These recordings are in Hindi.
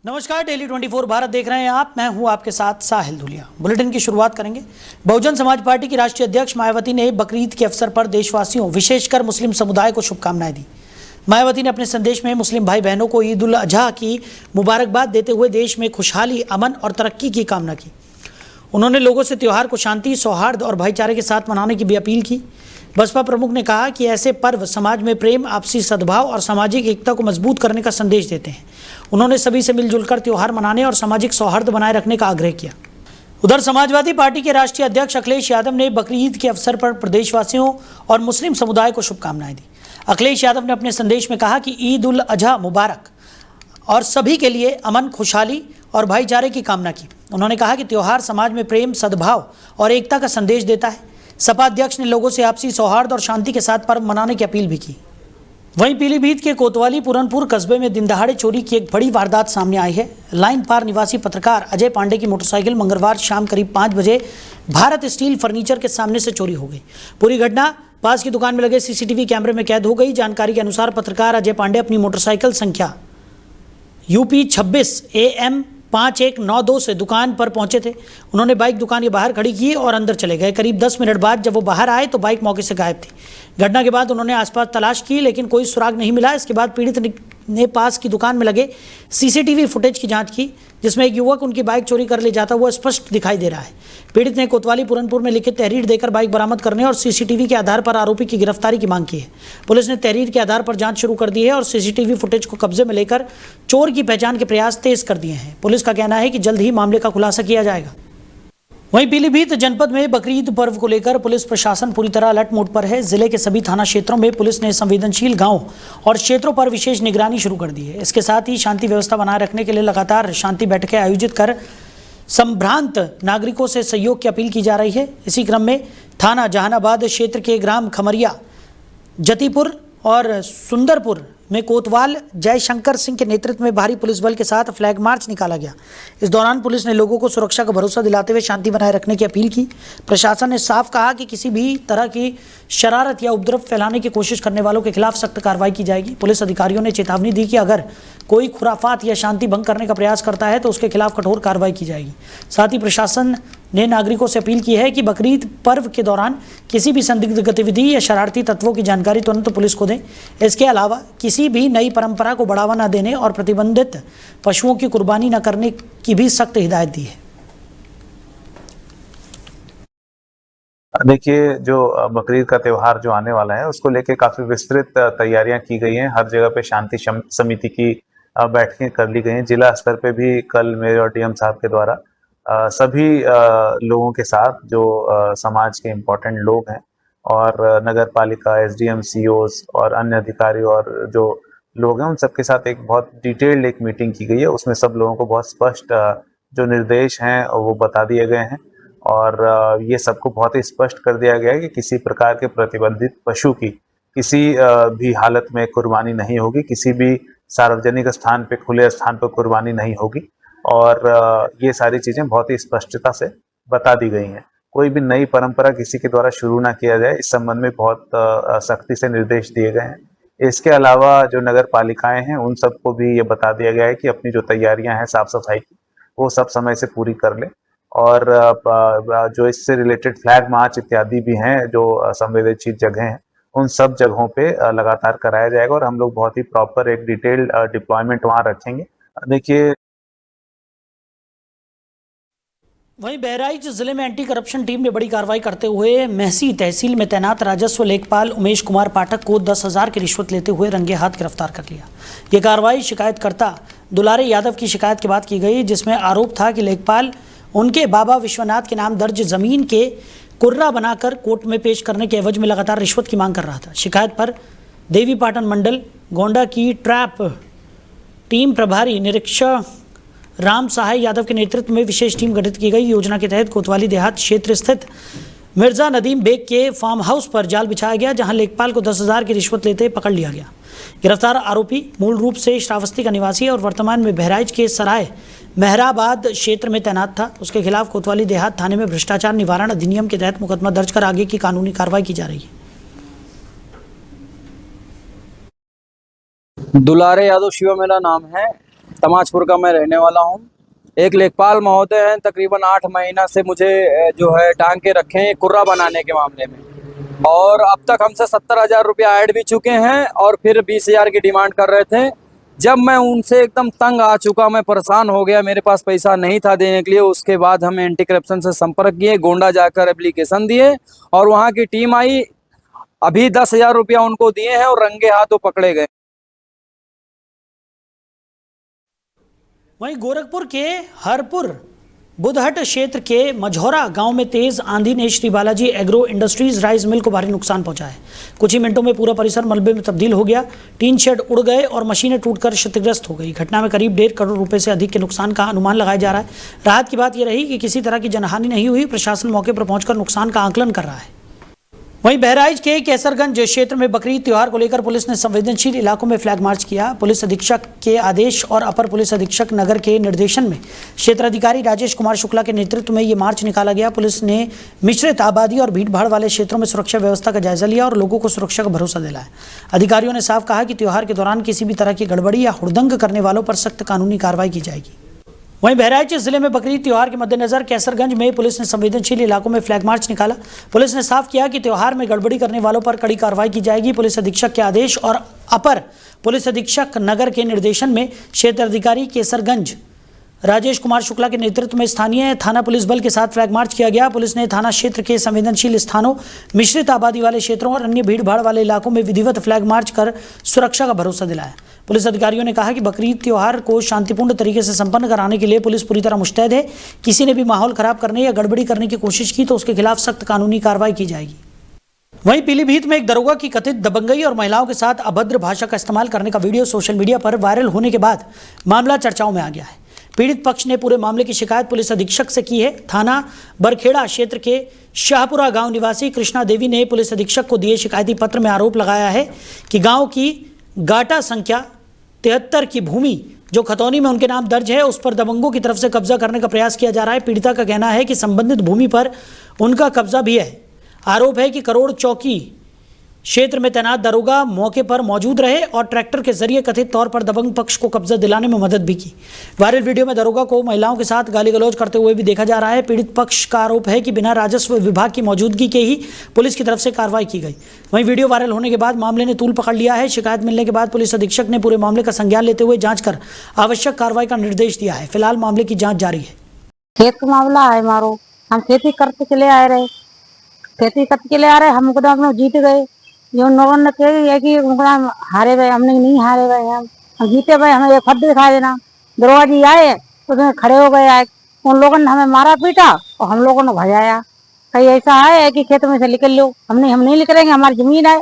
नमस्कार, डेली 24 भारत देख रहे हैं आप। मैं हूं आपके साथ साहिल धुलिया। बुलेटिन की शुरुआत करेंगे। बहुजन समाज पार्टी की राष्ट्रीय अध्यक्ष मायावती ने बकरीद के अवसर पर देशवासियों, विशेषकर मुस्लिम समुदाय को शुभकामनाएं दी। मायावती ने अपने संदेश में मुस्लिम भाई बहनों को ईद उल अजहा की मुबारकबाद देते हुए देश में खुशहाली, अमन और तरक्की की कामना की। उन्होंने लोगों से त्यौहार को शांति, सौहार्द और भाईचारे के साथ मनाने की भी अपील की। बसपा प्रमुख ने कहा कि ऐसे पर्व समाज में प्रेम, आपसी सद्भाव और सामाजिक एकता को मजबूत करने का संदेश देते हैं। उन्होंने सभी से मिलजुल कर त्यौहार मनाने और सामाजिक सौहार्द बनाए रखने का आग्रह किया। उधर समाजवादी पार्टी के राष्ट्रीय अध्यक्ष अखिलेश यादव ने बकरीद के अवसर पर प्रदेशवासियों और मुस्लिम समुदाय को शुभकामनाएं दी। अखिलेश यादव ने अपने संदेश में कहा कि ईद उल अजहा मुबारक और सभी के लिए अमन, खुशहाली और भाईचारे की कामना की। उन्होंने कहा कि त्यौहार समाज में प्रेम, सद्भाव और एकता का संदेश देता है। सपा अध्यक्ष ने लोगों से आपसी सौहार्द और शांति के साथ पर्व मनाने की अपील भी की। वहीं पीलीभीत के कोतवाली पूरनपुर कस्बे में दिनदहाड़े चोरी की एक बड़ी वारदात सामने आई है। लाइन पार निवासी पत्रकार अजय पांडे की मोटरसाइकिल मंगलवार शाम करीब 5 बजे भारत स्टील फर्नीचर के सामने से चोरी हो गई। पूरी घटना पास की दुकान में लगे सीसीटीवी कैमरे में कैद हो गई। जानकारी के अनुसार पत्रकार अजय पांडे अपनी मोटरसाइकिल संख्या UP 26 AM 5192 से दुकान पर पहुंचे थे। उन्होंने बाइक दुकान के बाहर खड़ी की और अंदर चले गए। करीब 10 मिनट बाद जब वो बाहर आए तो बाइक मौके से गायब थी। घटना के बाद उन्होंने आसपास तलाश की, लेकिन कोई सुराग नहीं मिला। इसके बाद पीड़ित ने पास की दुकान में लगे सीसीटीवी फुटेज की जांच की, जिसमें एक युवक उनकी बाइक चोरी कर ले जाता हुआ स्पष्ट दिखाई दे रहा है। पीड़ित ने कोतवाली पूरनपुर में लिखित तहरीर देकर बाइक बरामद करने और सीसीटीवी के आधार पर आरोपी की गिरफ्तारी की मांग की है। पुलिस ने तहरीर के आधार पर जांच शुरू कर दी है और सीसीटीवी फुटेज को कब्जे में लेकर चोर की पहचान के प्रयास तेज कर दिए हैं। पुलिस का कहना है कि जल्द ही मामले का खुलासा किया जाएगा। वहीं पीलीभीत जनपद में बकरीद पर्व को लेकर पुलिस प्रशासन पूरी तरह अलर्ट मोड पर है। जिले के सभी थाना क्षेत्रों में पुलिस ने संवेदनशील गांवों और क्षेत्रों पर विशेष निगरानी शुरू कर दी है। इसके साथ ही शांति व्यवस्था बनाए रखने के लिए लगातार शांति बैठकें आयोजित कर संभ्रांत नागरिकों से सहयोग की अपील की जा रही है। इसी क्रम में थाना जहानाबाद क्षेत्र के ग्राम खमरिया, जतीपुर और सुंदरपुर में कोतवाल जयशंकर सिंह के नेतृत्व में भारी पुलिस बल के साथ फ्लैग मार्च निकाला गया। इस दौरान पुलिस ने लोगों को सुरक्षा का भरोसा दिलाते हुए शांति बनाए रखने की अपील की। प्रशासन ने साफ कहा कि किसी भी तरह की शरारत या उपद्रव फैलाने की कोशिश करने वालों के खिलाफ सख्त कार्रवाई की जाएगी। पुलिस अधिकारियों ने चेतावनी दी कि अगर कोई खुराफात या शांति भंग करने का प्रयास करता है तो उसके खिलाफ कठोर कार्रवाई की जाएगी। साथ ही प्रशासन ने नागरिकों से अपील की है कि बकरीद पर्व के दौरान किसी भी संदिग्ध गतिविधि या शरारती तत्वों की जानकारी तुरंत पुलिस को दें। इसके अलावा किसी भी नई परंपरा को बढ़ावा न देने और प्रतिबंधित पशुओं की कुर्बानी न करने की भी सख्त हिदायत दी है। देखिए, जो बकरीद का त्यौहार जो आने वाला है उसको लेके काफी विस्तृत तैयारियां की गई हैं। हर जगह पे शांति समिति की बैठकें कर ली गई हैं। जिला स्तर पे भी कल मेयर और DM साहब के द्वारा सभी लोगों के साथ जो समाज के इम्पोर्टेंट लोग हैं और नगर पालिका, SDM, COs और अन्य अधिकारी और जो लोग हैं उन सबके साथ एक बहुत डिटेल्ड एक मीटिंग की गई है। उसमें सब लोगों को बहुत स्पष्ट जो निर्देश हैं वो बता दिए गए हैं और ये सबको बहुत ही स्पष्ट कर दिया गया है कि किसी प्रकार के प्रतिबंधित पशु की किसी भी हालत में कुर्बानी नहीं होगी। किसी भी सार्वजनिक स्थान पे, खुले स्थान पर कुर्बानी नहीं होगी और ये सारी चीजें बहुत ही स्पष्टता से बता दी गई हैं। कोई भी नई परंपरा किसी के द्वारा शुरू ना किया जाए, इस संबंध में बहुत सख्ती से निर्देश दिए गए हैं। इसके अलावा जो नगर पालिकाएं हैं उन सबको भी ये बता दिया गया है कि अपनी जो तैयारियां हैं साफ सफाई की वो सब समय से पूरी कर लें और जो इससे रिलेटेड फ्लैग मार्च इत्यादि भी हैं जो संवेदनशील जगह हैं उन सब जगहों पे लगातार कराया जाएगा और हम लोग बहुत ही प्रॉपर एक डिटेल्ड डिप्लॉयमेंट वहाँ रखेंगे। देखिए, वहीं बहराइच जिले में एंटी करप्शन टीम ने बड़ी कार्रवाई करते हुए महसी तहसील में तैनात राजस्व लेखपाल उमेश कुमार पाठक को 10,000 की रिश्वत लेते हुए रंगे हाथ गिरफ्तार कर लिया। ये कार्रवाई शिकायतकर्ता दुलारे यादव की शिकायत के बाद की गई, जिसमें आरोप था कि लेखपाल उनके बाबा विश्वनाथ के नाम दर्ज जमीन के कुर्रा बनाकर कोर्ट में पेश करने के एवज में लगातार रिश्वत की मांग कर रहा था। शिकायत पर देवीपाटन मंडल गोंडा की ट्रैप टीम प्रभारी निरीक्षक राम सहाय यादव के नेतृत्व में विशेष टीम गठित की गई। योजना के तहत कोतवाली देहात क्षेत्र स्थित मिर्जा नदीम बेग के फार्म हाउस पर जाल बिछाया गया, जहां लेखपाल को 10,000 की रिश्वत लेते पकड़ लिया गया। गिरफ्तार आरोपी मूल रूप से श्रावस्ती का निवासी और वर्तमान में बहराइच के सराय मेहराबाद क्षेत्र में तैनात था। उसके खिलाफ कोतवाली देहात थाने में भ्रष्टाचार निवारण अधिनियम के तहत मुकदमा दर्ज कर आगे की कानूनी कार्रवाई की जा रही है। दुलारे यादव शिवा मेरा नाम है। तमाजपुर का मैं रहने वाला हूँ। एक लेखपाल महोदय हैं, तकरीबन 8 महीना से मुझे जो है टांग के रखे हैं कुर्रा बनाने के मामले में, और अब तक हमसे 70,000 रुपया ऐड भी चुके हैं और फिर 20,000 की डिमांड कर रहे थे। जब मैं उनसे एकदम तंग आ चुका, मैं परेशान हो गया, मेरे पास पैसा नहीं था देने के लिए, उसके बाद हम एंटी करप्शन से संपर्क किए, गोंडा जाकर एप्लीकेशन दिए और वहाँ की टीम आई। अभी 10,000 रुपया उनको दिए हैं और रंगे हाथों पकड़े गए। वहीं गोरखपुर के हरपुर बुधहट क्षेत्र के मझौरा गांव में तेज आंधी ने Shri Balaji agro industries rice mill को भारी नुकसान पहुंचा है। कुछ ही मिनटों में पूरा परिसर मलबे में तब्दील हो गया। टीन शेड उड़ गए और मशीनें टूटकर क्षतिग्रस्त हो गई। घटना में करीब 1.5 करोड़ रुपए से अधिक के नुकसान का अनुमान लगाया जा रहा है। राहत की बात यह रही कि किसी तरह की जनहानि नहीं हुई। प्रशासन मौके पर पहुंचकर नुकसान का आकलन कर रहा है। वहीं बहराइच के केसरगंज क्षेत्र में बकरीद त्योहार को लेकर पुलिस ने संवेदनशील इलाकों में फ्लैग मार्च किया। पुलिस अधीक्षक के आदेश और अपर पुलिस अधीक्षक नगर के निर्देशन में क्षेत्राधिकारी राजेश कुमार शुक्ला के नेतृत्व में ये मार्च निकाला गया। पुलिस ने मिश्रित आबादी और भीड़भाड़ वाले क्षेत्रों में सुरक्षा व्यवस्था का जायजा लिया और लोगों को सुरक्षा का भरोसा दिलाया। अधिकारियों ने साफ कहा कि त्योहार के दौरान किसी भी तरह की गड़बड़ी या हुड़दंग करने वालों पर सख्त कानूनी कार्रवाई की जाएगी। वहीं बहराइच जिले में बकरीद त्योहार के मद्देनजर कैसरगंज में पुलिस ने संवेदनशील इलाकों में फ्लैग मार्च निकाला। पुलिस ने साफ किया कि त्योहार में गड़बड़ी करने वालों पर कड़ी कार्रवाई की जाएगी। पुलिस अधीक्षक के आदेश और अपर पुलिस अधीक्षक नगर के निर्देशन में क्षेत्र अधिकारी केसरगंज राजेश कुमार शुक्ला के नेतृत्व में स्थानीय थाना पुलिस बल के साथ फ्लैग मार्च किया गया। पुलिस ने थाना क्षेत्र के संवेदनशील स्थानों, मिश्रित आबादी वाले क्षेत्रों और अन्य भीड़भाड़ वाले इलाकों में विधिवत फ्लैग मार्च कर सुरक्षा का भरोसा दिलाया। पुलिस अधिकारियों ने कहा कि बकरीद त्योहार को शांतिपूर्ण तरीके से संपन्न कराने के लिए पुलिस पूरी तरह मुस्तैद है। किसी ने भी माहौल खराब करने या गड़बड़ी करने की कोशिश की तो उसके खिलाफ सख्त कानूनी कार्रवाई की जाएगी। वहीं पीलीभीत में एक दरोगा की कथित दबंगई और महिलाओं के साथ अभद्र भाषा का इस्तेमाल करने का वीडियो सोशल मीडिया पर वायरल होने के बाद मामला चर्चाओं में आ गया है। पीड़ित पक्ष ने पूरे मामले की शिकायत पुलिस अधीक्षक से की है। थाना बरखेड़ा क्षेत्र के शाहपुरा गांव निवासी कृष्णा देवी ने पुलिस अधीक्षक को दिए शिकायती पत्र में आरोप लगाया है कि गांव की गाटा संख्या 73 की भूमि जो खतौनी में उनके नाम दर्ज है उस पर दबंगों की तरफ से कब्जा करने का प्रयास किया जा रहा है। पीड़िता का कहना है कि संबंधित भूमि पर उनका कब्जा भी है। आरोप है कि करोड़ चौकी क्षेत्र में तैनात दरोगा मौके पर मौजूद रहे और ट्रैक्टर के जरिए कथित तौर पर दबंग पक्ष को कब्जा दिलाने में मदद भी की। वायरल वीडियो में दरोगा को महिलाओं के साथ गाली गलौज करते हुए भी देखा जा रहा है। पीड़ित पक्ष का आरोप है कि बिना राजस्व विभाग की मौजूदगी के ही पुलिस की तरफ से कार्रवाई की गई। वहीं वीडियो वायरल होने के बाद मामले ने तूल पकड़ लिया है। शिकायत मिलने के बाद पुलिस अधीक्षक ने पूरे मामले का संज्ञान लेते हुए जांच कर आवश्यक कार्रवाई का निर्देश दिया है। फिलहाल मामले की जाँच जारी है। खेत का मामला है मारो, हम खेती करते चले आ रहे, हम मुकदमा में जीत गए। जो लोगों ने कही है कि मुकदमा हारे गए, हमने नहीं हारे गए, हम जीते गए। हमें एक फट दिखा देना। दरोगा जी आए तो उसमें खड़े हो गए। उन लोगों ने हमें मारा पीटा और हम लोगों ने भजाया। कहीं ऐसा है कि खेत में से निकल लो, हम नहीं निकलेंगे, हमारी जमीन है,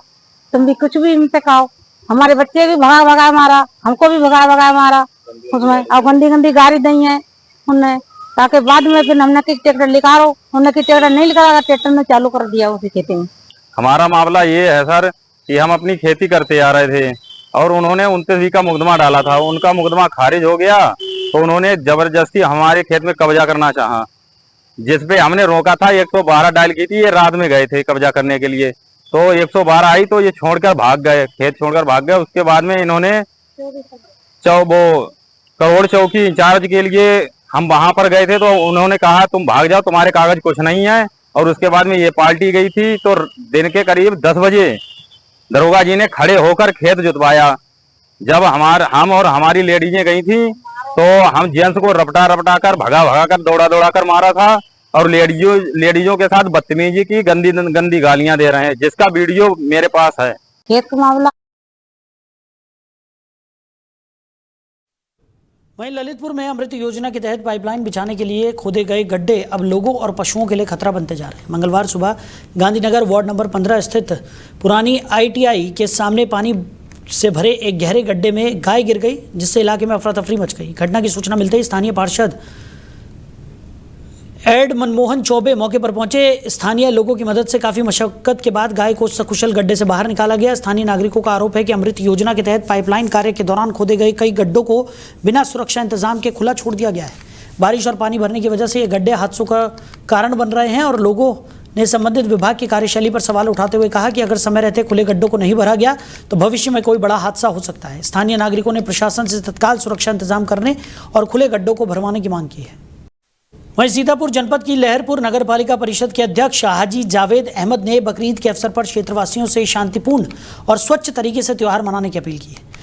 तुम भी कुछ भी इन पे कहो। हमारे बच्चे भी भगा भगा मारा, हमको भी भगा भगा मारा उसमें, और गंदी गंदी गाड़ी दी है उनने। ताकि बाद में फिर हमने कि ट्रैक्टर निकालो, उन्होंने कि ट्रैक्टर नहीं निकाला, ट्रैक्टर ने चालू कर दिया उसी खेती में। हमारा मामला ये है सर कि हम अपनी खेती करते आ रहे थे और उन्होंने 29 का मुकदमा डाला था। उनका मुकदमा खारिज हो गया तो उन्होंने जबरदस्ती हमारे खेत में कब्जा करना चाहा, जिसपे हमने रोका था। 112 डायल की थी, ये रात में गए थे कब्जा करने के लिए, तो 112 आई तो ये छोड़कर भाग गए, खेत छोड़कर भाग गए। उसके बाद में इन्होंने करोड़ चौकी इंचार्ज के लिए हम वहां पर गए थे तो उन्होंने कहा तुम भाग जाओ, तुम्हारे कागज कुछ नहीं है। और उसके बाद में ये पार्टी गई थी तो दिन के करीब 10 बजे दरोगा जी ने खड़े होकर खेत जुतवाया। जब हम और हमारी लेडीजें गई थी तो हम जेंट्स को रपटा रपटा कर भगा कर दौड़ा कर मारा था और लेडीजों के साथ बदतमीजी की, गंदी गालियां दे रहे हैं, जिसका वीडियो मेरे पास है। खेत का मामला। वहीं ललितपुर में अमृत योजना के तहत पाइपलाइन बिछाने के लिए खोदे गए गड्ढे अब लोगों और पशुओं के लिए खतरा बनते जा रहे हैं। मंगलवार सुबह गांधीनगर वार्ड नंबर 15 स्थित पुरानी ITI के सामने पानी से भरे एक गहरे गड्ढे में गाय गिर गई, जिससे इलाके में अफरा तफरी मच गई। घटना की सूचना मिलते ही स्थानीय पार्षद एड मनमोहन चौबे मौके पर पहुंचे। स्थानीय लोगों की मदद से काफ़ी मशक्कत के बाद गाय को सकुशल गड्ढे से बाहर निकाला गया। स्थानीय नागरिकों का आरोप है कि अमृत योजना के तहत पाइपलाइन कार्य के दौरान खोदे गए कई गड्ढों को बिना सुरक्षा इंतजाम के खुला छोड़ दिया गया है। बारिश और पानी भरने की वजह से ये गड्ढे हादसों का कारण बन रहे हैं और लोगों ने संबंधित विभाग की कार्यशैली पर सवाल उठाते हुए कहा कि अगर समय रहते खुले गड्ढों को नहीं भरा गया तो भविष्य में कोई बड़ा हादसा हो सकता है। स्थानीय नागरिकों ने प्रशासन से तत्काल सुरक्षा इंतजाम करने और खुले गड्ढों को भरवाने की मांग की है। वहीं सीतापुर जनपद की लहरपुर नगर पालिका परिषद के अध्यक्ष हाजी जावेद अहमद ने बकरीद के अवसर पर क्षेत्रवासियों से शांतिपूर्ण और स्वच्छ तरीके से त्यौहार मनाने की अपील की है।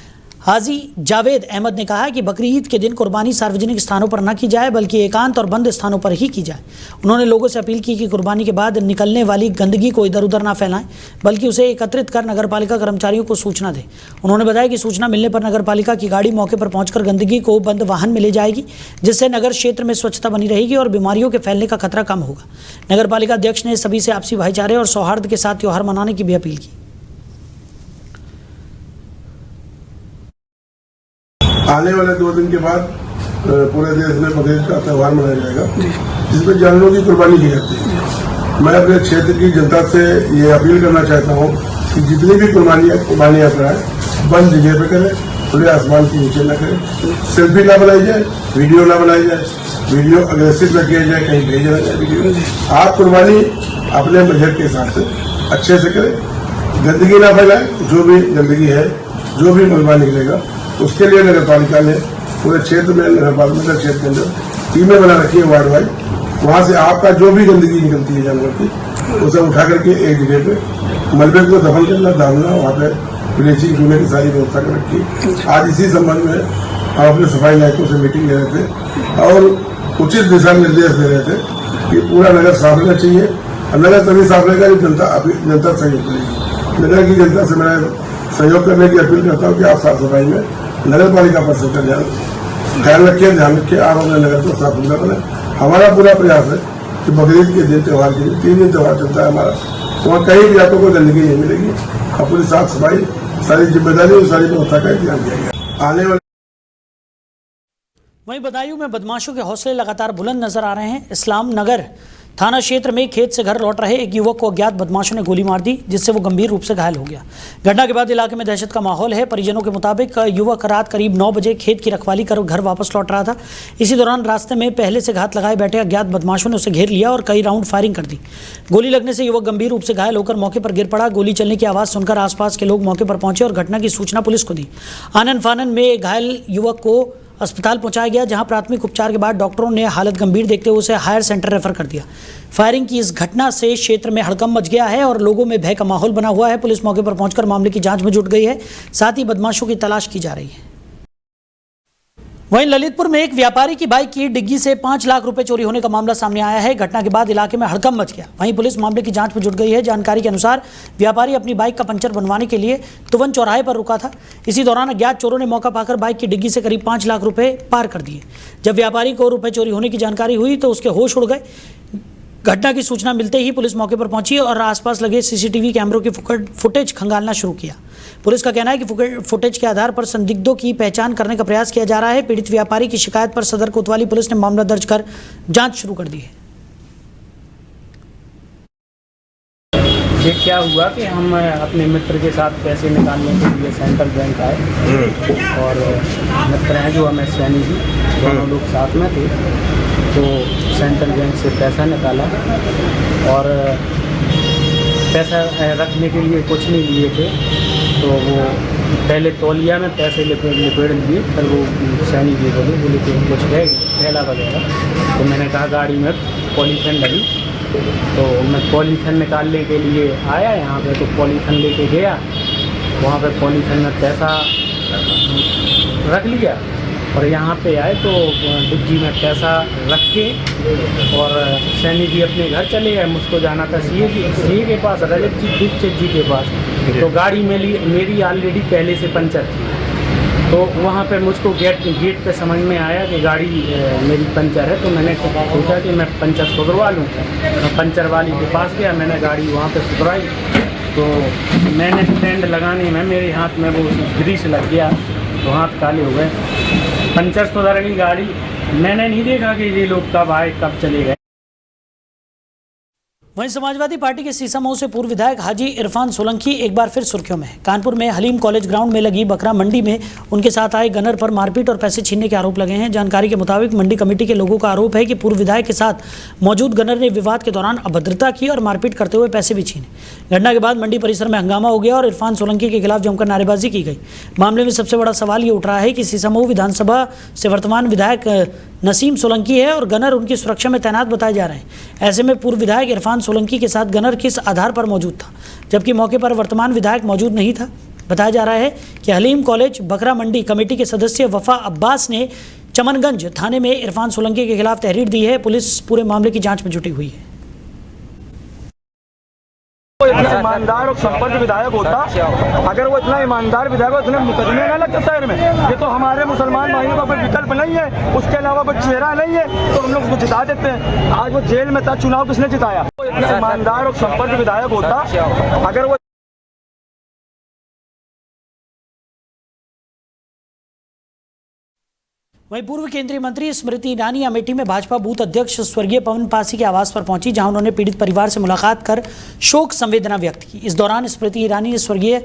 हाजी जावेद अहमद ने कहा कि बकरीद के दिन कुर्बानी सार्वजनिक स्थानों पर न की जाए बल्कि एकांत और बंद स्थानों पर ही की जाए। उन्होंने लोगों से अपील की कि कुर्बानी के बाद निकलने वाली गंदगी को इधर उधर ना फैलाएं बल्कि उसे एकत्रित कर नगरपालिका कर्मचारियों को सूचना दें। उन्होंने बताया कि सूचना मिलने पर नगरपालिका की गाड़ी मौके पर पहुंचकर गंदगी को बंद वाहन में ले जाएगी, जिससे नगर क्षेत्र में स्वच्छता बनी रहेगी और बीमारियों के फैलने का खतरा कम होगा। नगरपालिका अध्यक्ष ने सभी से आपसी भाईचारे और सौहार्द के साथ त्यौहार मनाने की भी अपील की। आने वाले 2 दिन के बाद पूरे देश में बकरीद का त्यौहार मनाया जाएगा, जिसमें जानवरों की कुर्बानी की जाती है। मैं अपने क्षेत्र की जनता से ये अपील करना चाहता हूँ कि जितनी भी कुर्बानियाँ कराएं बंद जगह पे करें, खुले आसमान के नीचे न करें, सेल्फी ना बनाई जाए, वीडियो ना बनाई जाए, वीडियो अग्रेसिव न किया जाए, कहीं भेजा जाए वीडियो। आप कुर्बानी अपने बजट के हिसाब से अच्छे से करें, गंदगी ना फैलाएं। जो भी गंदगी है, जो भी मलबा निकलेगा, उसके लिए नगर पालिका ने पूरे क्षेत्र में नगर पालिका क्षेत्र के अंदर टीमें बना रखी है वार्ड वाइज। वहां से आपका जो भी गंदगी निकलती है जानवर की, उसे उठा करके एक जगह पे मलबे को दफन करना, डालना, वहाँ पे ब्लीचिंग चूने की सारी व्यवस्था कर रखी। आज इसी संबंध में हम अपने सफाई नायकों से मीटिंग ले रहे थे और उचित दिशा निर्देश दे रहे थे कि पूरा नगर साफ रहना चाहिए। और नगर तभी साफ रहेगा जब जनता सहयोग करेगी। नगर की जनता से मैं सहयोग करने की अपील करता हूँ कि आप साफ सफाई में नगर पालिका परिषद का ध्यान रखिए, आप अपने नगर को साफ सुथरा बनाए। हमारा पूरा प्रयास है कि बकरीद के दिन, त्यौहार के दिन, 3 दिन त्यौहार चलता है हमारा, वहाँ कहीं भी आपको कोई गंदगी नहीं मिलेगी। और पूरी साफ सफाई, सारी जिम्मेदारी और सारी व्यवस्था का इंतजाम किया गया। आने वाले वहीं बदायूं में बदमाशों के हौसले लगातार बुलंद नजर आ रहे हैं। इस्लाम नगर थाना क्षेत्र में खेत से घर लौट रहे एक युवक को अज्ञात बदमाशों ने गोली मार दी, जिससे वो गंभीर रूप से घायल हो गया। घटना के बाद इलाके में दहशत का माहौल है। परिजनों के मुताबिक युवक रात करीब 9 बजे खेत की रखवाली कर घर वापस लौट रहा था। इसी दौरान रास्ते में पहले से घात लगाए बैठे अज्ञात बदमाशों ने उसे घेर लिया और कई राउंड फायरिंग कर दी। गोली लगने से युवक गंभीर रूप से घायल होकर मौके पर गिर पड़ा। गोली चलने की आवाज़ सुनकर आसपास के लोग मौके पर पहुंचे और घटना की सूचना पुलिस को दी। आनन फानन में घायल युवक को अस्पताल पहुंचाया गया, जहां प्राथमिक उपचार के बाद डॉक्टरों ने हालत गंभीर देखते हुए उसे हायर सेंटर रेफर कर दिया। फायरिंग की इस घटना से क्षेत्र में हड़कंप मच गया है और लोगों में भय का माहौल बना हुआ है। पुलिस मौके पर पहुंचकर मामले की जांच में जुट गई है, साथ ही बदमाशों की तलाश की जा रही है। वहीं ललितपुर में एक व्यापारी की बाइक की डिग्गी से 5 लाख रुपए चोरी होने का मामला सामने आया है। घटना के बाद इलाके में हड़कंप मच गया। वहीं पुलिस मामले की जांच में जुट गई है। जानकारी के अनुसार व्यापारी अपनी बाइक का पंचर बनवाने के लिए तुवन चौराहे पर रुका था। इसी दौरान अज्ञात चोरों ने मौका पाकर बाइक की डिग्गी से करीब 5 लाख रुपए पार कर दिए। जब व्यापारी को रुपए चोरी होने की जानकारी हुई तो उसके होश उड़ गए। घटना की सूचना मिलते ही पुलिस मौके पर पहुंची और आसपास लगे सीसीटीवी कैमरों की फुटेज खंगालना शुरू किया। पुलिस का कहना है कि फुटेज के आधार पर संदिग्धों की पहचान करने का प्रयास किया जा रहा है। पीड़ित व्यापारी की शिकायत पर सदर कोतवाली पुलिस ने मामला दर्ज कर जांच शुरू कर दी है। ये क्या हुआ कि हम अपने मित्र के साथ पैसे निकालने के लिए सेंट्रल बैंक आए और मित्र हैं जो हमें सैनी जी, दोनों लोग साथ में थे। तो सेंट्रल बैंक से पैसा निकाला और पैसा रखने के लिए कुछ नहीं लिए थे, तो वो पहले तौलिया में पैसे लपेट लिए। फिर वो सैनी जी बोले कि कुछ है थैला वगैरह। तो मैंने कहा गाड़ी में पॉलीथीन लगी, तो मैं पॉलीथीन निकालने के लिए आया यहाँ पे। तो पॉलीथीन लेके गया, वहाँ पे पॉलीथीन में पैसा रख लिया और यहाँ पे आए तो डिग्गी में पैसा रख के और सैनी जी अपने घर चले गए। मुझको जाना था सीए के पास, रजत जी दीक्षित जी के पास। तो गाड़ी मेरी ऑलरेडी पहले से पंचर थी। तो वहाँ पे मुझको गेट पे समझ में आया कि गाड़ी मेरी पंचर है। तो मैंने सोचा कि मैं पंचर सुधरवा लूँ। मैं पंचर वाली के पास गया, मैंने गाड़ी वहाँ पे सुधराई। तो मैंने स्टैंड लगाने में मेरे हाथ में वो ग्रीस लग गया, तो हाथ काले हो गए। पंचर सुधर गई गाड़ी। मैंने नहीं देखा कि ये लोग कब आए कब चले गए। वहीं समाजवादी पार्टी के सीसामऊ से पूर्व विधायक हाजी इरफान सोलंकी एक बार फिर सुर्खियों में। कानपुर में हलीम कॉलेज ग्राउंड में लगी बकरा मंडी में उनके साथ आए गनर पर मारपीट और पैसे छीनने के आरोप लगे हैं। जानकारी के मुताबिक मंडी कमेटी के लोगों का आरोप है कि पूर्व विधायक के साथ मौजूद गनर ने विवाद के दौरान अभद्रता की और मारपीट करते हुए पैसे भी छीने। घटना के बाद मंडी परिसर में हंगामा हो गया और इरफान सोलंकी के खिलाफ जमकर नारेबाजी की गई। मामले में सबसे बड़ा सवाल ये उठ रहा है कि सीसामऊ विधानसभा से वर्तमान विधायक नसीम सोलंकी है और गनर उनकी सुरक्षा में तैनात बताए जा रहे हैं। ऐसे में पूर्व विधायक इरफान सोलंकी के साथ गनर किस आधार पर मौजूद था, जबकि मौके पर वर्तमान विधायक मौजूद नहीं था। बताया जा रहा है कि हलीम कॉलेज बकरा मंडी कमेटी के सदस्य वफा अब्बास ने चमनगंज थाने में इरफान सोलंकी के खिलाफ तहरीर दी है। पुलिस पूरे मामले की जांच में जुटी हुई है। इतना ईमानदार और संपन्न विधायक होता, अगर वो इतना ईमानदार विधायक होता, इतने मुकदमे ना लगते शहर में। ये तो हमारे मुसलमान भाइयों का कोई विकल्प नहीं है, उसके अलावा कोई चेहरा नहीं है, तो हम लोग उसको जिता देते हैं। आज वो जेल में था, चुनाव किसने जिताया? इतना ईमानदार और संपन्न विधायक होता, अगर वो वहीं पूर्व केंद्रीय मंत्री स्मृति ईरानी अमेठी में भाजपा बूथ अध्यक्ष स्वर्गीय पवन पासी के आवास पर पहुंची, जहां उन्होंने पीड़ित परिवार से मुलाकात कर शोक संवेदना व्यक्त की। इस दौरान स्मृति ईरानी ने स्वर्गीय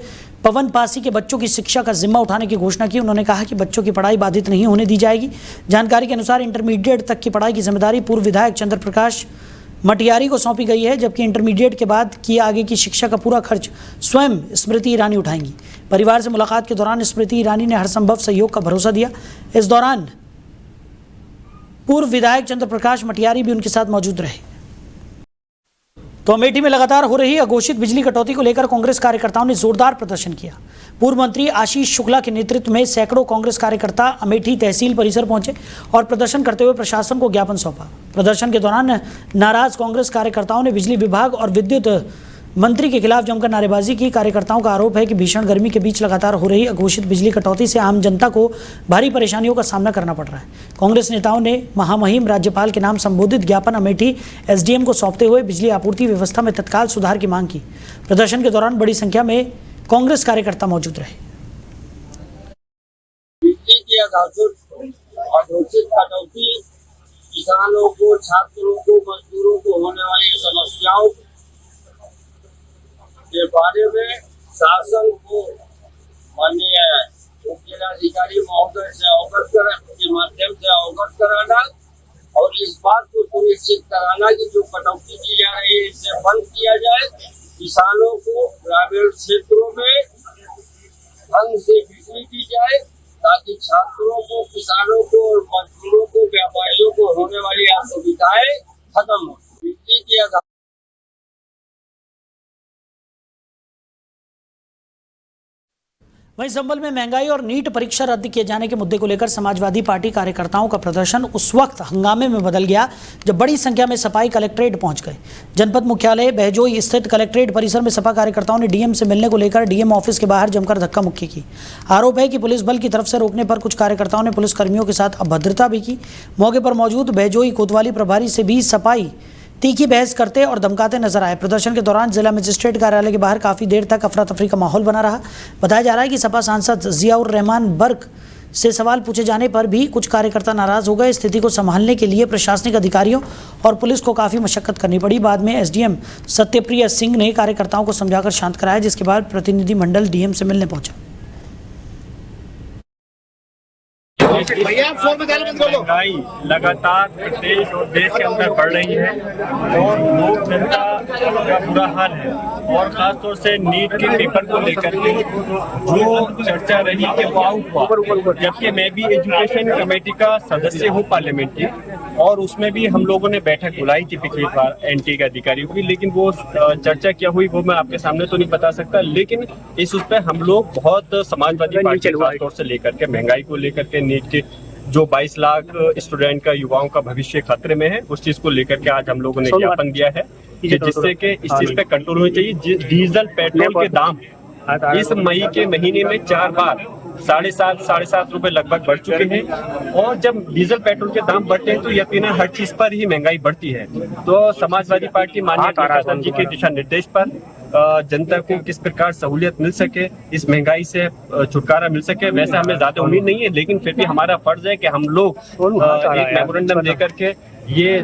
पवन पासी के बच्चों की शिक्षा का जिम्मा उठाने की घोषणा की। उन्होंने कहा कि बच्चों की पढ़ाई बाधित नहीं होने दी जाएगी। जानकारी के अनुसार इंटरमीडिएट तक की पढ़ाई की जिम्मेदारी पूर्व विधायक चंद्र प्रकाश मटियारी को सौंपी गई है, जबकि इंटरमीडिएट के बाद की आगे की शिक्षा का पूरा खर्च स्वयं स्मृति ईरानी उठाएंगी। परिवार से मुलाकात के दौरान स्मृति ईरानी ने हर संभव सहयोग का भरोसा दिया। इस दौरान पूर्व विधायक चंद्र प्रकाश मटियारी भी उनके साथ मौजूद रहे। तो अमेठी में लगातार हो रही अघोषित बिजली कटौती को लेकर कांग्रेस कार्यकर्ताओं ने जोरदार प्रदर्शन किया। पूर्व मंत्री आशीष शुक्ला के नेतृत्व में सैकड़ों कांग्रेस कार्यकर्ता अमेठी तहसील परिसर पहुंचे और प्रदर्शन करते हुए प्रशासन को ज्ञापन सौंपा। प्रदर्शन के दौरान नाराज कांग्रेस कार्यकर्ताओं ने बिजली विभाग और विद्युत मंत्री के खिलाफ जमकर नारेबाजी की। कार्यकर्ताओं का आरोप है कि भीषण गर्मी के बीच लगातार हो रही अघोषित बिजली कटौती से आम जनता को भारी परेशानियों का सामना करना पड़ रहा है। कांग्रेस नेताओं ने महामहिम राज्यपाल के नाम संबोधित ज्ञापन अमेठी एसडीएम को सौंपते हुए बिजली आपूर्ति व्यवस्था में तत्काल सुधार की मांग की। प्रदर्शन के दौरान बड़ी संख्या में कांग्रेस कार्यकर्ता मौजूद रहे। बिजली की अघोषित कटौती किसानों को, छात्रों को, मजदूरों को होने वाली समस्याओं के बारे में शासन को माननीय जिलाधिकारी महोदय से अवगत के माध्यम से अवगत कराना और इस बात को सुनिश्चित कराना कि जो कटौती की जा रही है इसे बंद किया जाए। किसानों को ग्रामीण क्षेत्रों में ढंग से बिजली दी जाए ताकि छात्रों को, किसानों को और मजदूरों को, व्यापारियों को होने वाली असुविधाएं खत्म हो। बिजली की वहीं संभल में महंगाई और नीट परीक्षा रद्द किए जाने के मुद्दे को लेकर समाजवादी पार्टी कार्यकर्ताओं का प्रदर्शन उस वक्त हंगामे में बदल गया जब बड़ी संख्या में सपाई कलेक्ट्रेट पहुंच गए। जनपद मुख्यालय बहजोई स्थित कलेक्ट्रेट परिसर में सपा कार्यकर्ताओं ने डीएम से मिलने को लेकर डीएम ऑफिस के बाहर जमकर धक्का मुक्की की। आरोप है कि पुलिस बल की तरफ से रोकने पर कुछ कार्यकर्ताओं ने पुलिसकर्मियों के साथ अभद्रता भी की। मौके पर मौजूद बहजोई कोतवाली प्रभारी से भी सपाई तीखी बहस करते और धमकाते नजर आए। प्रदर्शन के दौरान जिला मजिस्ट्रेट कार्यालय के बाहर काफी देर तक अफरा तफरी का माहौल बना रहा। बताया जा रहा है कि सपा सांसद जियाउर रहमान बर्क से सवाल पूछे जाने पर भी कुछ कार्यकर्ता नाराज हो गए। स्थिति को संभालने के लिए प्रशासनिक अधिकारियों और पुलिस को काफी मशक्कत करनी पड़ी। बाद में एसडीएम सत्यप्रिय सिंह ने कार्यकर्ताओं को समझाकर शांत कराया, जिसके बाद प्रतिनिधिमंडल डीएम से मिलने पहुंचा। महंगाई लगातार प्रदेश और देश के अंदर बढ़ रही है और लोक जनता का बुरा हाल है और खासतौर से नीट के पेपर को लेकर के जो चर्चा रही कि वो आउट हुआ, जबकि मैं भी एजुकेशन कमेटी का सदस्य हूँ पार्लियामेंट की और उसमें भी हम लोगों ने बैठक बुलाई थी पिछली बार एनटी के अधिकारियों की, लेकिन वो चर्चा क्या हुई वो मैं आपके सामने तो नहीं बता सकता। लेकिन इस उस पर हम लोग बहुत समाजवादी पार्टी खासतौर से लेकर के महंगाई को लेकर के नीट के जो 22 लाख स्टूडेंट का, युवाओं का भविष्य खतरे में है, उस चीज को लेकर के आज हम लोगों ने ज्ञापन दिया है कि जिससे कि इस चीज पे कंट्रोल होनी चाहिए। डीजल पेट्रोल के दाम इस मई के महीने में 4 बार 7.5 रुपए लगभग बढ़ चुके हैं और जब डीजल पेट्रोल के दाम बढ़ते हैं तो यकीनन हर चीज पर ही महंगाई बढ़ती है। तो समाजवादी पार्टी माननीय जी के दिशा निर्देश पर जनता को किस प्रकार सहूलियत मिल सके, इस महंगाई से छुटकारा मिल सके। वैसे हमें ज्यादा उम्मीद नहीं है, लेकिन फिर भी हमारा फर्ज है कि हम लोग एक मेमोरेंडम देकर के ये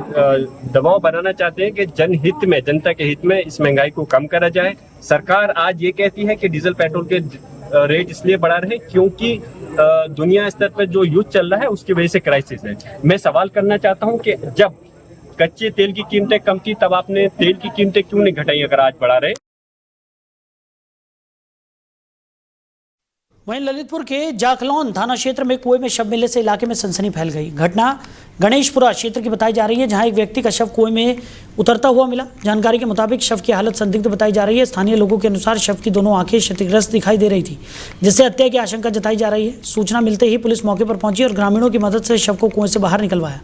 दबाव बनाना चाहते हैं कि जनहित में, जनता के हित में इस महंगाई को कम करा जाए। सरकार आज ये कहती है कि डीजल पेट्रोल के रेट इसलिए बढ़ा रहे हैं क्योंकि दुनिया स्तर पर जो युद्ध चल रहा है उसकी वजह से क्राइसिस है। मैं सवाल करना चाहता हूं कि जब कच्चे तेल की कीमतें कम थी तब आपने तेल की कीमतें क्यों नहीं घटाई अगर आज बढ़ा रहे? वहीं ललितपुर के जाखलौन थाना क्षेत्र में कुएं में शव मिलने से इलाके में सनसनी फैल गई। घटना गणेशपुरा क्षेत्र की बताई जा रही है, जहां एक व्यक्ति का शव कुएं में उतरता हुआ मिला। जानकारी के मुताबिक शव की हालत संदिग्ध बताई जा रही है। स्थानीय लोगों के अनुसार शव की दोनों आंखें क्षतिग्रस्त दिखाई दे रही थी, जिससे हत्या की आशंका जताई जा रही है। सूचना मिलते ही पुलिस मौके पर पहुंची और ग्रामीणों की मदद से शव को कुएं से बाहर निकलवाया।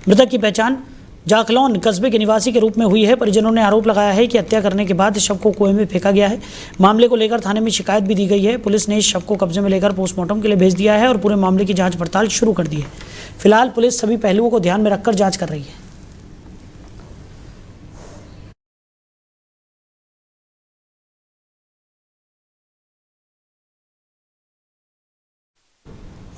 मृतक की पहचान जाखलौन कस्बे के निवासी के रूप में हुई है। परिजनों ने आरोप लगाया है कि हत्या करने के बाद शव को कुएं में फेंका गया है। मामले को लेकर थाने में शिकायत भी दी गई है। पुलिस ने शव को कब्जे में लेकर पोस्टमार्टम के लिए भेज दिया है और पूरे मामले की जांच पड़ताल शुरू कर दी है। फिलहाल पुलिस सभी पहलुओं को ध्यान में रखकर जांच कर रही है।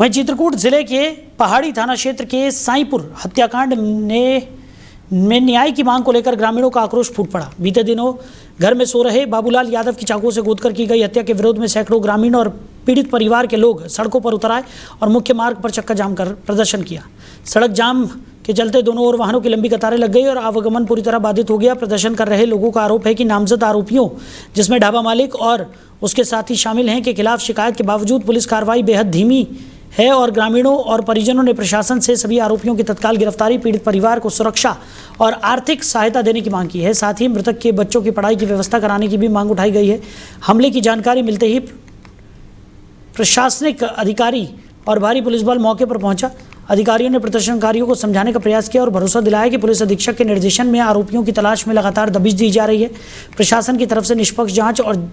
वहीं चित्रकूट जिले के पहाड़ी थाना क्षेत्र के साईपुर हत्याकांड में न्याय की मांग को लेकर ग्रामीणों का आक्रोश फूट पड़ा। बीते दिनों घर में सो रहे बाबूलाल यादव की चाकू से गोदकर की गई हत्या के विरोध में सैकड़ों ग्रामीण और पीड़ित परिवार के लोग सड़कों पर उतर आए और मुख्य मार्ग पर चक्का जाम कर प्रदर्शन किया। सड़क जाम के चलते दोनों ओर वाहनों की लंबी कतारें लग गई और आवागमन पूरी तरह बाधित हो गया। प्रदर्शन कर रहे लोगों का आरोप है कि नामजद आरोपियों, जिसमें ढाबा मालिक और उसके साथी शामिल हैं, के खिलाफ शिकायत के बावजूद पुलिस कार्रवाई बेहद धीमी है और ग्रामीणों और परिजनों ने प्रशासन से सभी आरोपियों की तत्काल गिरफ्तारी, पीड़ित परिवार को सुरक्षा और आर्थिक सहायता देने की मांग की है। साथ ही मृतक के बच्चों की पढ़ाई की व्यवस्था कराने की भी मांग उठाई गई है। हमले की जानकारी मिलते ही प्रशासनिक अधिकारी और भारी पुलिस बल मौके पर पहुंचा। अधिकारियों ने प्रदर्शनकारियों को समझाने का प्रयास किया और भरोसा दिलाया कि पुलिस अधीक्षक के निर्देशन में आरोपियों की तलाश में लगातार दबिश दी जा रही है। प्रशासन की तरफ से निष्पक्ष जाँच और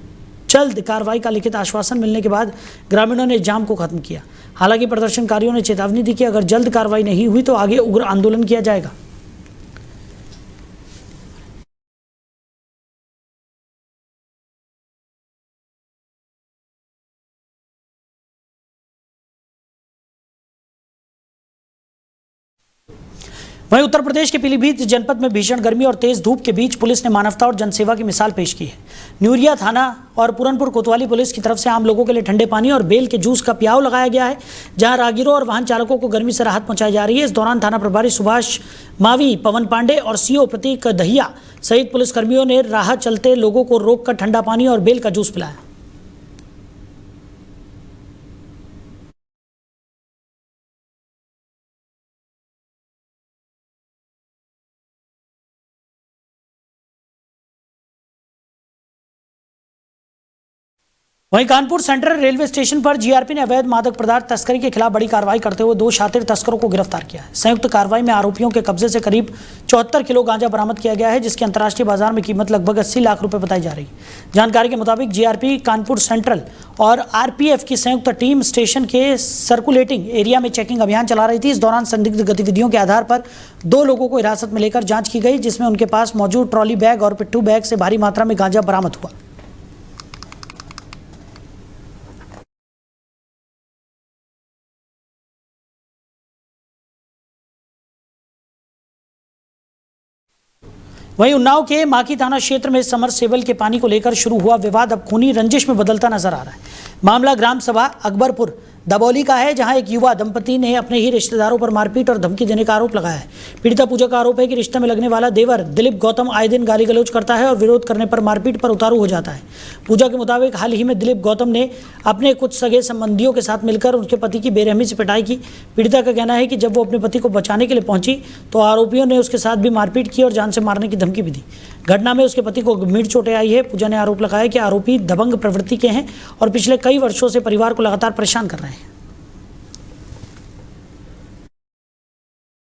जल्द कार्रवाई का लिखित आश्वासन मिलने के बाद ग्रामीणों ने जाम को खत्म किया। हालांकि प्रदर्शनकारियों ने चेतावनी दी कि अगर जल्द कार्रवाई नहीं हुई तो आगे उग्र आंदोलन किया जाएगा। वहीं उत्तर प्रदेश के पीलीभीत जनपद में भीषण गर्मी और तेज धूप के बीच पुलिस ने मानवता और जनसेवा की मिसाल पेश की है। न्यूरिया थाना और पूरनपुर कोतवाली पुलिस की तरफ से आम लोगों के लिए ठंडे पानी और बेल के जूस का प्याव लगाया गया है, जहां राहगीरों और वाहन चालकों को गर्मी से राहत पहुंचाई जा रही है। इस दौरान थाना प्रभारी सुभाष मावी, पवन पांडे और सीओ प्रतीक दहिया सहित पुलिसकर्मियों ने राह चलते लोगों को रोककर ठंडा पानी और बेल का जूस पिलाया। वहीं कानपुर सेंट्रल रेलवे स्टेशन पर जीआरपी ने अवैध मादक पदार्थ तस्करी के खिलाफ बड़ी कार्रवाई करते हुए 2 शातिर तस्करों को गिरफ्तार किया है। संयुक्त कार्रवाई में आरोपियों के कब्जे से करीब 74 किलो गांजा बरामद किया गया है, जिसकी अंतर्राष्ट्रीय बाजार में कीमत लगभग 80 लाख रुपए बताई जा रही है। जानकारी के मुताबिक जीआरपी कानपुर सेंट्रल और आरपीएफ की संयुक्त टीम स्टेशन के सर्कुलेटिंग एरिया में चेकिंग अभियान चला रही थी। इस दौरान संदिग्ध गतिविधियों के आधार पर 2 लोगों को हिरासत में लेकर जाँच की गई, जिसमें उनके पास मौजूद ट्रॉली बैग और पिट्ठू बैग से भारी मात्रा में गांजा बरामद हुआ। वहीं उन्नाव के माकी थाना क्षेत्र में समरसेबल के पानी को लेकर शुरू हुआ विवाद अब खूनी रंजिश में बदलता नजर आ रहा है। मामला ग्राम सभा अकबरपुर दबौली का है, जहां एक युवा दंपति ने अपने ही रिश्तेदारों पर मारपीट और धमकी देने का आरोप लगाया है। पीड़िता पूजा का आरोप है कि रिश्ते में लगने वाला देवर दिलीप गौतम आए दिन गाली गलौज करता है और विरोध करने पर मारपीट पर उतारू हो जाता है। पूजा के मुताबिक हाल ही में दिलीप गौतम ने अपने कुछ सगे संबंधियों के साथ मिलकर उनके पति की बेरहमी से पिटाई की। पीड़िता का कहना है कि जब वो अपने पति को बचाने के लिए पहुंची तो आरोपियों ने उसके साथ भी मारपीट की और जान से मारने की धमकी भी दी। घटना में उसके पति को गंभीर चोटें आई है। पूजा ने आरोप लगाया कि आरोपी दबंग प्रवृत्ति के हैं और पिछले कई वर्षों से परिवार को लगातार परेशान कर रहे हैं।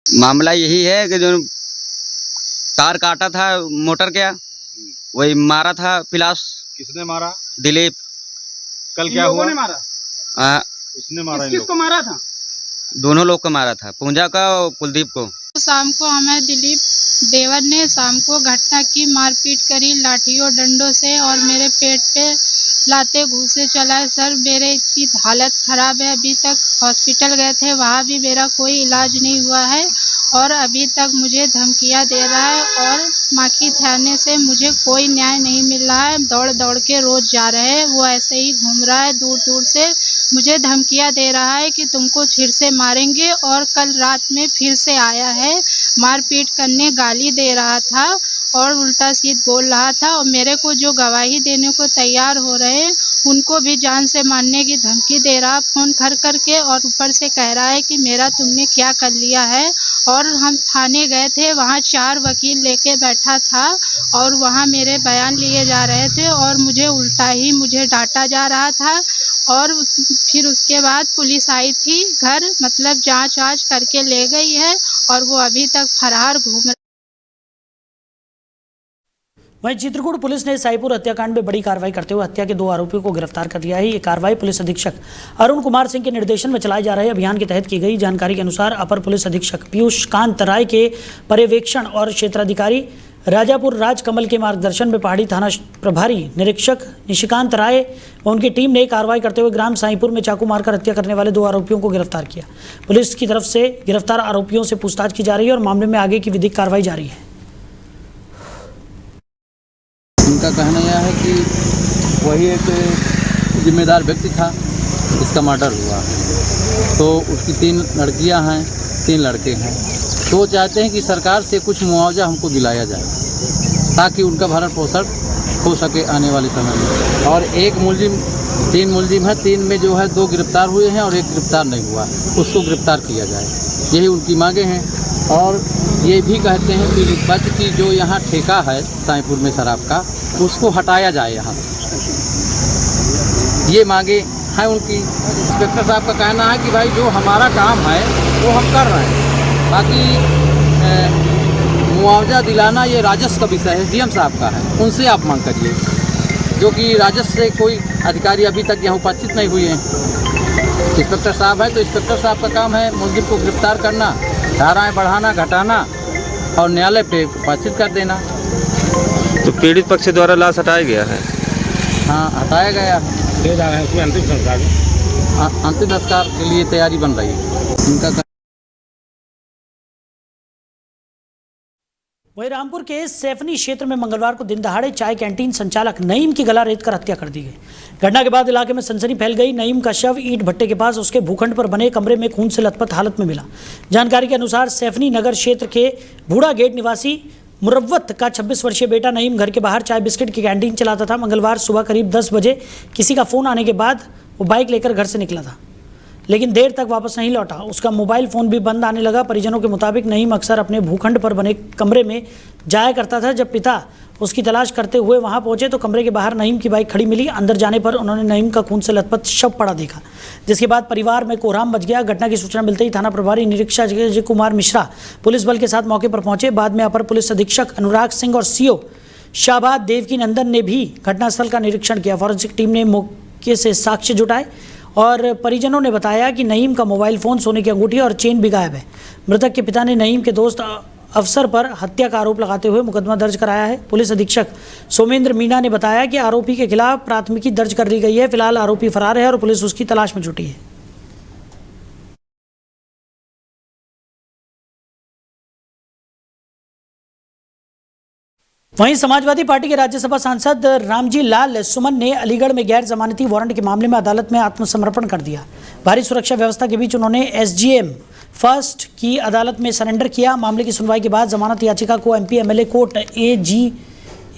मामला यही है कि जो तार काटा था मोटर का, वही मारा था पिलास। किसने मारा? दिलीप। कल क्या हुआ? ने उसने मारा? किसको मारा था? दोनों लोग को मारा था, पूजा का और कुलदीप को। शाम को हमें दिलीप देवर ने शाम को घटना की, मारपीट करी लाठियों डंडों से और मेरे पेट पे लाते घूसे चलाए। सर मेरे इतनी हालत ख़राब है, अभी तक हॉस्पिटल गए थे, वहाँ भी मेरा कोई इलाज नहीं हुआ है और अभी तक मुझे धमकियाँ दे रहा है और माखी थाने से मुझे कोई न्याय नहीं मिल रहा है। दौड़ दौड़ के रोज़ जा रहे हैं, वो ऐसे ही घूम रहा है दूर दूर से, मुझे धमकियाँ दे रहा है कि तुमको फिर से मारेंगे और कल रात में फिर से आया है मारपीट करने, गाली दे रहा था और उल्टा सीध बोल रहा था और मेरे को जो गवाही देने को तैयार हो रहे हैं उनको भी जान से मारने की धमकी दे रहा फ़ोन कर करके और ऊपर से कह रहा है कि मेरा तुमने क्या कर लिया है। और हम थाने गए थे, वहाँ 4 वकील लेके बैठा था और वहाँ मेरे बयान लिए जा रहे थे और मुझे उल्टा ही मुझे डांटा जा रहा था और फिर उसके बाद पुलिस आई थी घर, मतलब जांच वाँच करके ले गई है और वो अभी तक फरार घूम रहा। वहीं चित्रकूट पुलिस ने साईपुर हत्याकांड में बड़ी कार्रवाई करते हुए हत्या के 2 आरोपियों को गिरफ्तार कर लिया है। ये कार्रवाई पुलिस अधीक्षक अरुण कुमार सिंह के निर्देशन में चलाए जा रहे अभियान के तहत की गई। जानकारी के अनुसार अपर पुलिस अधीक्षक पीयूष कांत राय के पर्यवेक्षण और क्षेत्राधिकारी राजापुर राजकमल के मार्गदर्शन में पहाड़ी थाना प्रभारी निरीक्षक निशिकांत राय व उनकी टीम ने कार्रवाई करते हुए ग्राम साईपुर में चाकू मारकर हत्या करने वाले 2 आरोपियों को गिरफ्तार किया। पुलिस की तरफ से गिरफ्तार आरोपियों से पूछताछ की जा रही है और मामले में आगे की विधिक कार्रवाई जारी है। उनका कहना यह है कि वही एक जिम्मेदार व्यक्ति था, इसका मर्डर हुआ, तो उसकी 3 लड़कियां हैं, 3 लड़के हैं, तो वो चाहते हैं कि सरकार से कुछ मुआवजा हमको दिलाया जाए ताकि उनका भरण पोषण हो सके आने वाले समय में। और 3 मुलजिम है, 3 में जो है 2 गिरफ्तार हुए हैं और 1 गिरफ्तार नहीं हुआ, उसको गिरफ्तार किया जाए, यही उनकी मांगे हैं। और ये भी कहते हैं कि बच की जो यहाँ ठेका है साईपुर में शराब का, उसको हटाया जाए यहाँ से, ये मांगे हैं उनकी। इंस्पेक्टर साहब का कहना है कि भाई जो हमारा काम है वो हम कर रहे हैं, बाकी मुआवजा दिलाना ये राजस्व का विषय है, डीएम साहब का है, उनसे आप मांग करिए, जो कि राजस्व से कोई अधिकारी अभी तक यहाँ उपस्थित नहीं हुए हैं। इंस्पेक्टर साहब है तो इंस्पेक्टर साहब का काम है मुलजिम को गिरफ्तार करना, धाराएं बढ़ाना घटाना और न्यायालय पे उपस्थित कर देना। तो पीड़ित पक्ष द्वारा लाश हटाया गया है? हाँ, हटाया गया है, ले जा रहे हैं उसमें अंतिम संस्कार, अंतिम संस्कार के लिए तैयारी बन रही है उनका। वहीं रामपुर के सैफनी क्षेत्र में मंगलवार को दिन दहाड़े चाय कैंटीन संचालक नईम की गला रेत कर हत्या कर दी गई। घटना के बाद इलाके में सनसनी फैल गई। नईम का शव ईंट भट्टे के पास उसके भूखंड पर बने कमरे में खून से लथपथ हालत में मिला। जानकारी के अनुसार सैफनी नगर क्षेत्र के बूढ़ा गेट निवासी मुरव्वत का 26 वर्षीय बेटा नईम घर के बाहर चाय बिस्किट की कैंटीन चलाता था। मंगलवार सुबह करीब 10 बजे किसी का फ़ोन आने के बाद वो बाइक लेकर घर से निकला था, लेकिन देर तक वापस नहीं लौटा। उसका मोबाइल फ़ोन भी बंद आने लगा। परिजनों के मुताबिक नईम अक्सर अपने भूखंड पर बने कमरे में जाया करता था। जब पिता उसकी तलाश करते हुए वहां पहुंचे तो कमरे के बाहर नईम की बाइक खड़ी मिली। अंदर जाने पर उन्होंने नईम का खून से लथपथ शव पड़ा देखा, जिसके बाद परिवार में कोहराम मच गया। घटना की सूचना मिलते ही थाना प्रभारी निरीक्षक अजय कुमार मिश्रा पुलिस बल के साथ मौके पर पहुंचे। बाद में अपर पुलिस अधीक्षक अनुराग सिंह और सीओ शाहबाद देवकी नंदन ने भी घटनास्थल का निरीक्षण किया। फॉरेंसिक टीम ने मौके से साक्ष्य जुटाए और परिजनों ने बताया कि नईम का मोबाइल फ़ोन, सोने की अंगूठी और चेन भी गायब है। मृतक के पिता ने नईम के दोस्त अफसर पर हत्या का आरोप लगाते हुए मुकदमा दर्ज कराया है। पुलिस अधीक्षक सोमेंद्र मीणा ने बताया कि आरोपी के खिलाफ प्राथमिकी दर्ज कर ली गई है। फिलहाल आरोपी फरार है और पुलिस उसकी तलाश में जुटी है। वहीं समाजवादी पार्टी के राज्यसभा सांसद रामजी लाल सुमन ने अलीगढ़ में गैर जमानती वारंट के मामले में अदालत में आत्मसमर्पण कर दिया। भारी सुरक्षा व्यवस्था के बीच उन्होंने एसजीएम फर्स्ट की अदालत में सरेंडर किया। मामले की सुनवाई के बाद जमानत याचिका को MP MLA court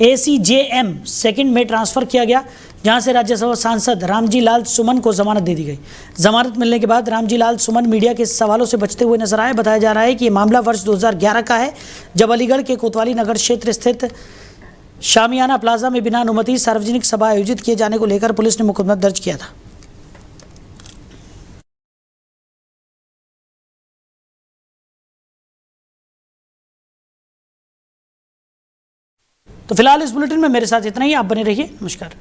ACJM second में ट्रांसफर किया गया, जहां से राज्यसभा सांसद रामजी लाल सुमन को जमानत दे दी गई। जमानत मिलने के बाद रामजी लाल सुमन मीडिया के सवालों से बचते हुए नजर आए। बताया जा रहा है कि ये मामला वर्ष 2011 का है, जब अलीगढ़ के कोतवाली नगर क्षेत्र स्थित शामियाना प्लाजा में बिना अनुमति सार्वजनिक सभा आयोजित किए जाने को लेकर पुलिस ने मुकदमा दर्ज किया था। तो फिलहाल इस बुलेटिन में मेरे साथ इतना ही। आप बने रहिए। नमस्कार।